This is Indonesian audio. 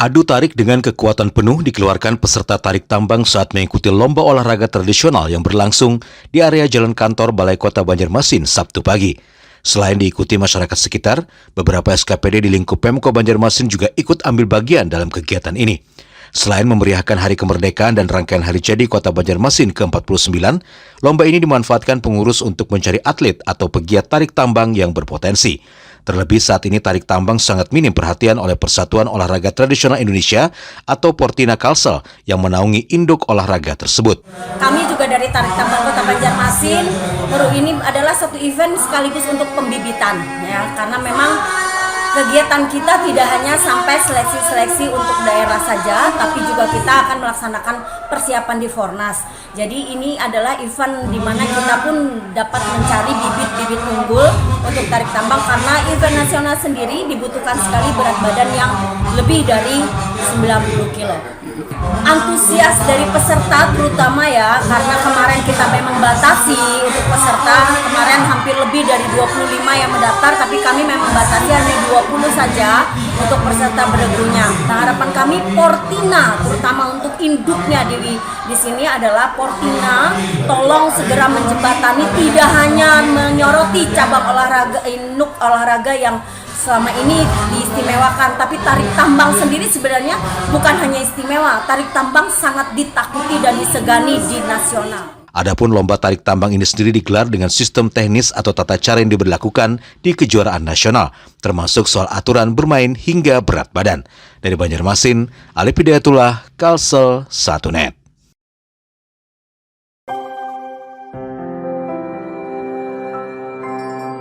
Adu tarik dengan kekuatan penuh dikeluarkan peserta tarik tambang saat mengikuti lomba olahraga tradisional yang berlangsung di area Jalan Kantor Balai Kota Banjarmasin Sabtu pagi. Selain diikuti masyarakat sekitar, beberapa SKPD di lingkup Pemko Banjarmasin juga ikut ambil bagian dalam kegiatan ini. Selain memeriahkan Hari Kemerdekaan dan rangkaian Hari Jadi Kota Banjarmasin ke-49, lomba ini dimanfaatkan pengurus untuk mencari atlet atau pegiat tarik tambang yang berpotensi. Terlebih saat ini tarik tambang sangat minim perhatian oleh Persatuan Olahraga Tradisional Indonesia atau Portina Kalsel yang menaungi induk olahraga tersebut. Kami juga dari Tarik Tambang Kota Banjarmasin, ini adalah satu event sekaligus untuk pembibitan, ya, karena memang kegiatan kita tidak hanya sampai seleksi-seleksi untuk daerah saja, tapi juga kita akan melaksanakan persiapan di Fornas. Jadi ini adalah event di mana kita pun dapat mencari bibit-bibit unggul untuk tarik tambang, karena event nasional sendiri dibutuhkan sekali berat badan yang lebih dari 90 kilo. Antusias dari peserta terutama ya, karena kemarin kita memang batasi untuk peserta, kemarin hampir lebih dari 25 yang mendaftar, tapi kami memang batasi hanya 20 saja untuk peserta berlagunya. Nah, harapan kami Portina, terutama untuk induknya di sini adalah Portina, tolong segera menjembatani, tidak hanya menyoroti cabang olahraga, induk olahraga yang selama ini diistimewakan, tapi tarik tambang sendiri sebenarnya bukan hanya istimewa, tarik tambang sangat ditakuti dan disegani di nasional. Adapun lomba tarik tambang ini sendiri digelar dengan sistem teknis atau tata cara yang diberlakukan di kejuaraan nasional, termasuk soal aturan bermain hingga berat badan. Dari Banjarmasin, Alif Hidayatullah, Kalsel 1net.